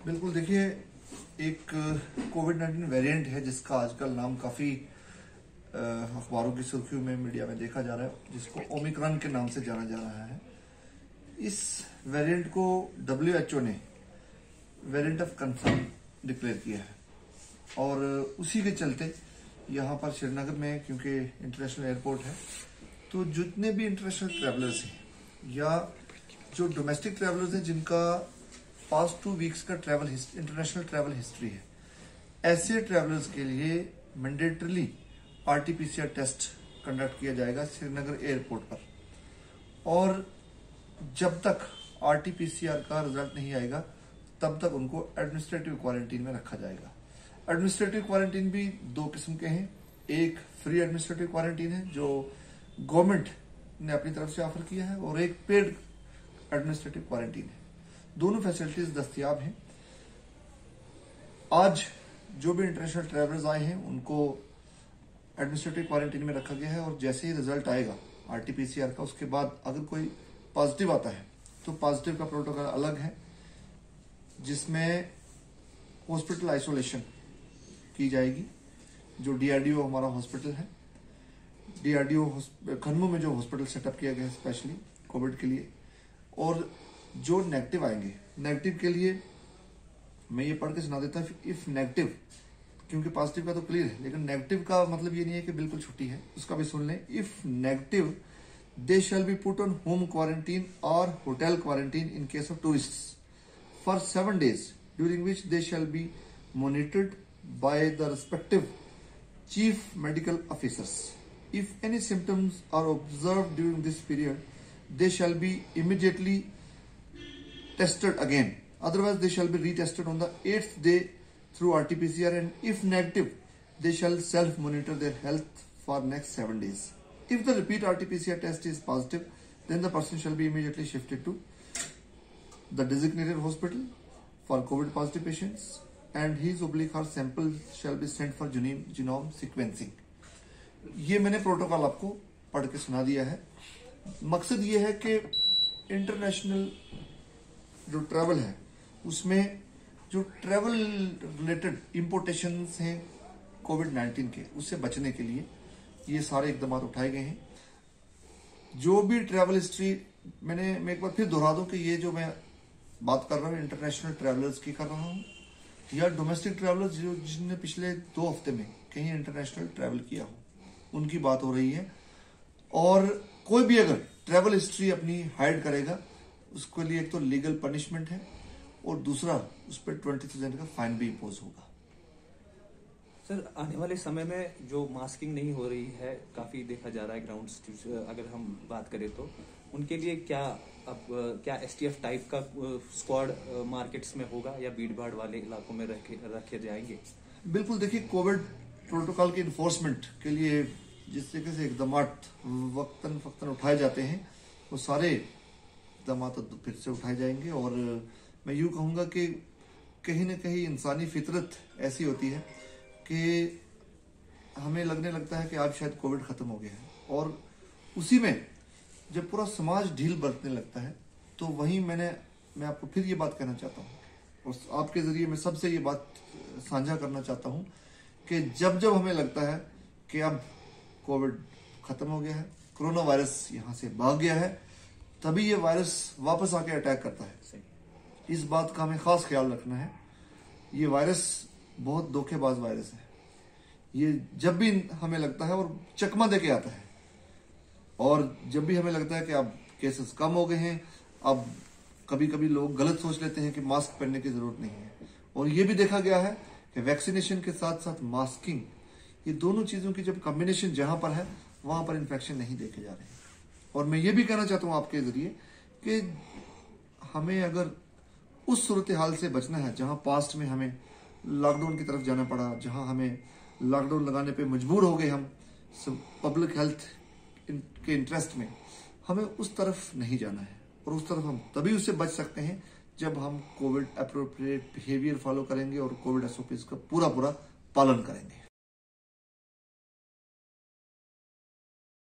बिल्कुल, देखिए एक कोविड-19 वेरिएंट है जिसका आजकल नाम काफ़ी अखबारों की सुर्खियों में, मीडिया में देखा जा रहा है, जिसको ओमिक्रॉन के नाम से जाना जा रहा है। इस वेरिएंट को WHO ने वेरिएंट ऑफ कंसर्न डिक्लेयर किया है और उसी के चलते यहाँ पर श्रीनगर में, क्योंकि इंटरनेशनल एयरपोर्ट है, तो जितने भी इंटरनेशनल ट्रैवलर्स हैं या जो डोमेस्टिक ट्रैवलर्स हैं जिनका पास्ट 2 वीक्स का इंटरनेशनल ट्रैवल हिस्ट्री है, ऐसे ट्रैवलर्स के लिए मैंडेटरीली RT-PCR टेस्ट कंडक्ट किया जाएगा श्रीनगर एयरपोर्ट पर। और जब तक RT-PCR का रिजल्ट नहीं आएगा तब तक उनको एडमिनिस्ट्रेटिव क्वारंटीन में रखा जाएगा। एडमिनिस्ट्रेटिव क्वारंटीन भी 2 किस्म के हैं। एक फ्री एडमिनिस्ट्रेटिव क्वारंटीन है जो गवर्नमेंट ने अपनी तरफ से ऑफर किया है, और एक पेड एडमिनिस्ट्रेटिव क्वारंटीन है। दोनों फैसिलिटीज दस्तयाब हैं। आज जो भी इंटरनेशनल ट्रैवलर्स आए हैं उनको एडमिनिस्ट्रेटिव क्वारंटीन में रखा गया है, और जैसे ही रिजल्ट आएगा RT-PCR का, उसके बाद अगर कोई पॉजिटिव आता है तो पॉजिटिव का प्रोटोकॉल अलग है, जिसमें हॉस्पिटल आइसोलेशन की जाएगी। जो DRDO हमारा हॉस्पिटल है, DRDO खन्मू में जो हॉस्पिटल सेटअप किया गया है स्पेशली कोविड के लिए, और जो नेगेटिव आएंगे, नेगेटिव के लिए मैं ये पढ़ के सुना देता हूँ। इफ नेगेटिव, क्योंकि पॉजिटिव का तो क्लियर है, लेकिन नेगेटिव का मतलब ये नहीं है कि बिल्कुल छुट्टी है, उसका भी सुन लें। If negative they shall be put on home quarantine और hotel quarantine in case of tourists for 7 days, during which they shall be monitored by the respective chief medical officers. If any symptoms are observed during this period, they shall be immediately tested again. Otherwise, they shall be retested on the 8th day through RT-PCR, and if negative, they shall self-monitor their health for next 7 days. If the repeat RT-PCR test is positive, then the person shall be immediately shifted to the designated hospital for COVID positive patients, and his/her sample shall be sent for genome sequencing. ये मैंने protocol आपको पढ़ के सुना दिया है। मकसद ये है कि इंटरनेशनल जो ट्रैवल है उसमें जो ट्रैवल रिलेटेड इम्पोर्टेशंस हैं कोविड-19 के, उससे बचने के लिए ये सारे इकदाम उठाए गए हैं। जो भी ट्रैवल हिस्ट्री, मैं एक बार फिर दोहरा दूं कि ये जो मैं बात कर रहा हूँ इंटरनेशनल ट्रैवलर्स की कर रहा हूँ, या डोमेस्टिक ट्रैवलर्स जिनने पिछले 2 हफ्ते में कहीं इंटरनेशनल ट्रैवल किया हो, उनकी बात हो रही है। और कोई भी अगर ट्रैवल हिस्ट्री अपनी हाइड करेगा, उसके लिए एक तो लीगल पनिशमेंट है, और दूसरा उस पर 20,000 का फाइन भी इम्पोज होगा। सर, आने वाले समय में जो मास्किंग नहीं हो रही है, काफी देखा जा रहा है ग्राउंड, अगर हम बात करें तो उनके लिए क्या STF टाइप का स्क्वाड मार्केट्स में होगा, या भीड़ भाड़ वाले इलाकों में रखे जाएंगे? बिल्कुल, देखिए कोविड प्रोटोकॉल के इन्फोर्समेंट के लिए जिस तरीके से इकदाम वक्तन उठाए जाते हैं, वो सारे इकदाम तो फिर से उठाए जाएंगे। और मैं यूं कहूंगा कि कहीं ना कहीं इंसानी फितरत ऐसी होती है कि हमें लगने लगता है कि आज शायद कोविड खत्म हो गया है, और उसी में जब पूरा समाज ढील बरतने लगता है, तो वहीं मैं आपको फिर ये बात कहना चाहता हूँ, और आपके जरिए मैं सबसे ये बात साझा करना चाहता हूँ कि जब जब हमें लगता है कि अब कोविड खत्म हो गया है, कोरोना वायरस यहाँ से भाग गया है, तभी ये वायरस वापस आके अटैक करता है। इस बात का हमें खास ख्याल रखना है। ये वायरस बहुत धोखेबाज वायरस है। ये जब भी हमें लगता है, और चकमा देके आता है, और जब भी हमें लगता है कि अब केसेस कम हो गए हैं, अब कभी कभी लोग गलत सोच लेते हैं कि मास्क पहनने की जरूरत नहीं है। और ये भी देखा गया है कि वैक्सीनेशन के साथ साथ मास्किंग, ये दोनों चीजों की जब कॉम्बिनेशन जहां पर है, वहां पर इन्फेक्शन नहीं देखे जा रहे हैं। और मैं ये भी कहना चाहता हूं आपके जरिए कि हमें अगर उस सूरत हाल से बचना है जहां पास्ट में हमें लॉकडाउन की तरफ जाना पड़ा, जहां हमें लॉकडाउन लगाने पे मजबूर हो गए हम पब्लिक हेल्थ के इंटरेस्ट में, हमें उस तरफ नहीं जाना है। और उस तरफ हम तभी उससे बच सकते हैं जब हम कोविड अप्रोप्रिएट बिहेवियर फॉलो करेंगे और कोविड SOPs का पूरा पालन करेंगे।